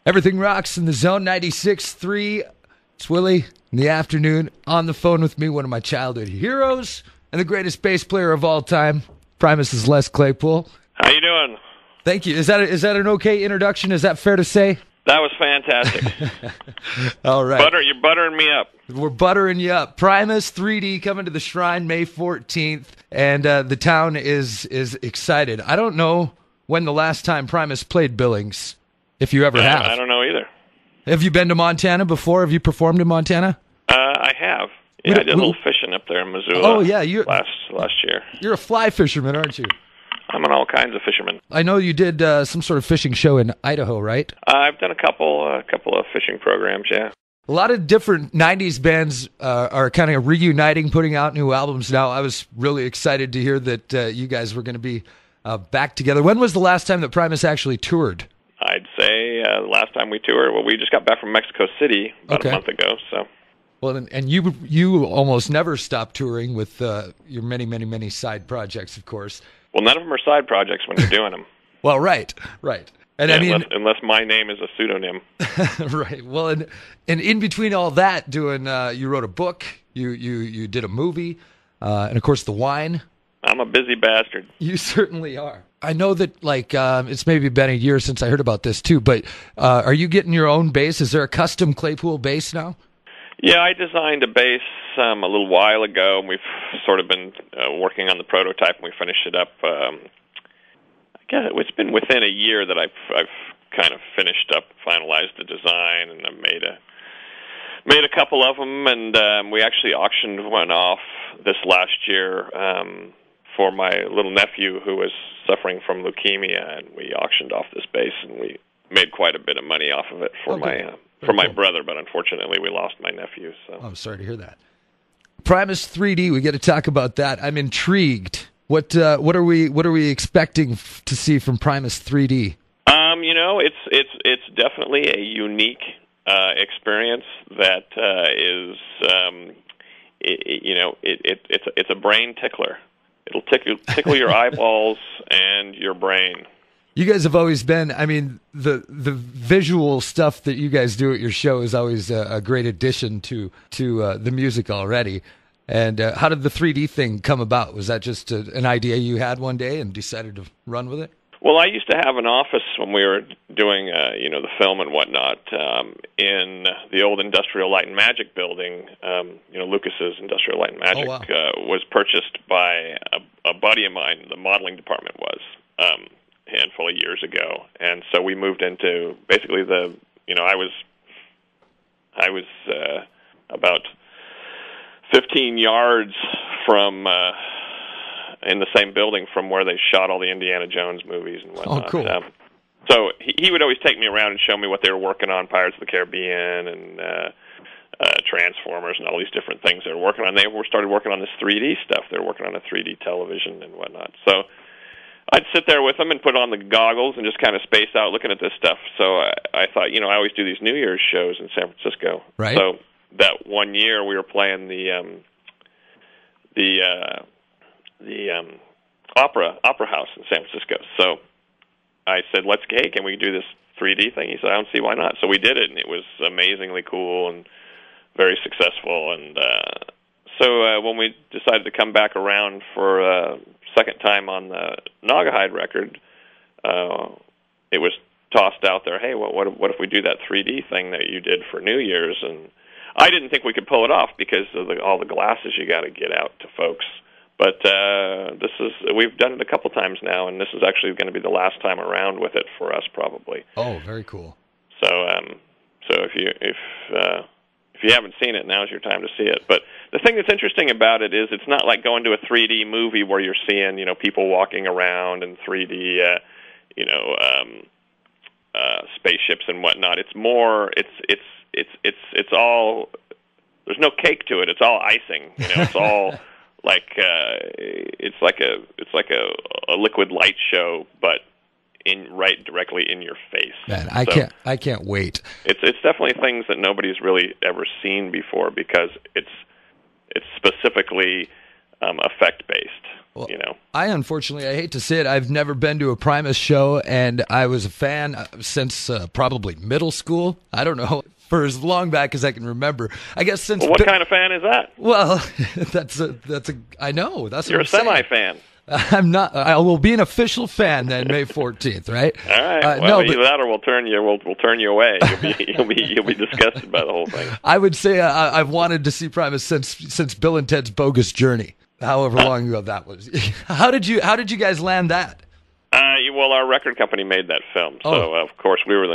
Everything rocks in the zone 96.3. It's Willie in the afternoon. On the phone with me, one of my childhood heroes and the greatest bass player of all time, Primus' Les Claypool. How you doing? Thank you. Is that an okay introduction? Is that fair to say? That was fantastic. All right. You're buttering me up. We're buttering you up. Primus 3D coming to the Shrine May 14th, and the town is excited. I don't know when the last time Primus played Billings, if you ever have. I don't know either. Have you been to Montana before? Have you performed in Montana? I have. Yeah, I did a little fishing up there in Missoula. Oh, yeah. Last year. You're a fly fisherman, aren't you? I'm an all kinds of fisherman. I know you did some sort of fishing show in Idaho, right? I've done a couple of fishing programs, yeah. A lot of different 90s bands are kind of reuniting, putting out new albums now. I was really excited to hear that you guys were going to be back together. When was the last time that Primus actually toured? I'd say the last time we toured, well, we just got back from Mexico City about a month ago. So. Well, and you almost never stop touring with your many, many, many side projects, of course. Well, none of them are side projects when you're doing them. Well, right. And yeah, I mean, unless my name is a pseudonym. Right. Well, and in between all that, you wrote a book, you did a movie, and of course the wine. I'm a busy bastard. You certainly are. I know that it's maybe been a year since I heard about this too, but are you getting your own bass? Is there a custom Claypool bass now? Yeah, I designed a bass a little while ago, and we've sort of been working on the prototype, and we finished it up. I guess it's been within a year that I've kind of finished up, finalized the design, and I've made a couple of them, and we actually auctioned one off this last year for my little nephew who was suffering from leukemia, and we auctioned off this bass, and we made quite a bit of money off of it for my brother, but unfortunately we lost my nephew. So I'm sorry to hear that. Primus 3D, we got to talk about that. I'm intrigued. What are we expecting to see from Primus 3D? It's definitely a unique experience that is it's a brain tickler. It'll tickle your eyeballs and your brain. You guys have always been, I mean, the visual stuff that you guys do at your show is always a great addition to the music already. And how did the 3D thing come about? Was that just an idea you had one day and decided to run with it? Well, I used to have an office when we were doing, the film and whatnot, in the old Industrial Light and Magic building. Lucas's Industrial Light and Magic was purchased by a buddy of mine. The modeling department was a handful of years ago, and so we moved into basically I was about 15 yards from in the same building from where they shot all the Indiana Jones movies and whatnot. Oh, cool. So he would always take me around and show me what they were working on, Pirates of the Caribbean and Transformers and all these different things they were working on. They started working on this 3D stuff. They were working on a 3D television and whatnot. So I'd sit there with them and put on the goggles and just kind of space out looking at this stuff. So I thought, I always do these New Year's shows in San Francisco. Right. So that one year we were playing the opera house in San Francisco. So I said, hey, can we do this 3D thing? He said, I don't see why not. So we did it, and it was amazingly cool and very successful. And so when we decided to come back around for a second time on the Naugahyde record, it was tossed out there, hey, what if we do that 3D thing that you did for New Year's? And I didn't think we could pull it off because of all the glasses you got to get out to folks. But we've done it a couple times now, and this is actually going to be the last time around with it for us, probably. Oh, very cool. So if you haven't seen it, now's your time to see it. But the thing that's interesting about it is it's not like going to a 3D movie where you're seeing people walking around and 3D spaceships and whatnot. It's more it's all, there's no cake to it. It's all icing. It's all like it's like a liquid light show, but right directly in your face. Man, I can't wait. It's definitely things that nobody's really ever seen before because it's specifically effect based. Well, you know. I unfortunately, I hate to say it, I've never been to a Primus show, and I was a fan since probably middle school. I don't know, for as long back as I can remember. I guess since. Well, what kind of fan is that? Well, I know. That's You're what a I'm saying. semi-fan. I'm not. I will be an official fan then May 14th, right? All right. Well, either that or we'll turn you away. You'll be disgusted by the whole thing. I would say I've wanted to see Primus since Bill and Ted's Bogus Journey, however long ago that was. How did you guys land that? Well, our record company made that film, so of course we were the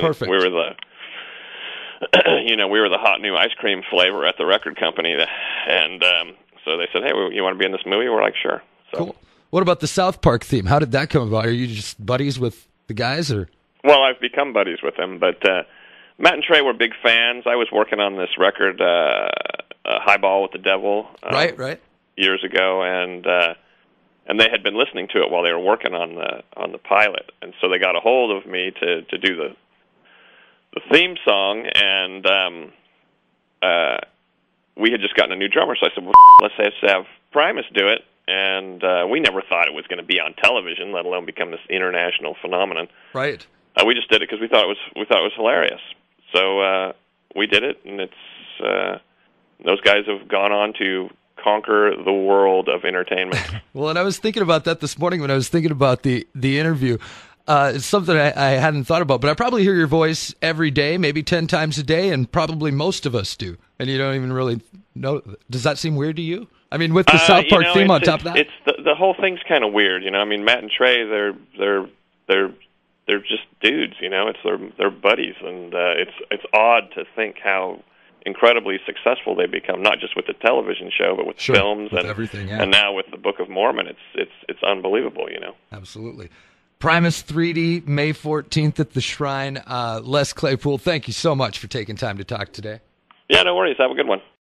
hot new ice cream flavor at the record company, and so they said, "Hey, you want to be in this movie?" We're like, "Sure." So. Cool. What about the South Park theme? How did that come about? Are you just buddies with the guys, or? Well, I've become buddies with them, but Matt and Trey were big fans. I was working on this record, Highball with the Devil, right, years ago, and they had been listening to it while they were working on the pilot, and so they got a hold of me to do the theme song, and we had just gotten a new drummer, so I said, well, let's have Primus do it. And we never thought it was going to be on television, let alone become this international phenomenon. Right. We just did it because we thought it was hilarious. So we did it, and it's those guys have gone on to conquer the world of entertainment. Well, and I was thinking about that this morning when I was thinking about the interview. It's something I hadn't thought about, but I probably hear your voice every day, maybe 10 times a day, and probably most of us do. And you don't even really know. Does that seem weird to you? I mean, with the South Park theme on top of that, it's the whole thing's kind of weird, you know. I mean, Matt and Trey, they're just dudes, you know. It's they're buddies, and it's odd to think how incredibly successful they become, not just with the television show, but with films with and everything. Yeah. And now with the Book of Mormon, it's unbelievable, you know. Absolutely. Primus 3D, May 14th at the Shrine. Les Claypool, thank you so much for taking time to talk today. Yeah, no worries. Have a good one.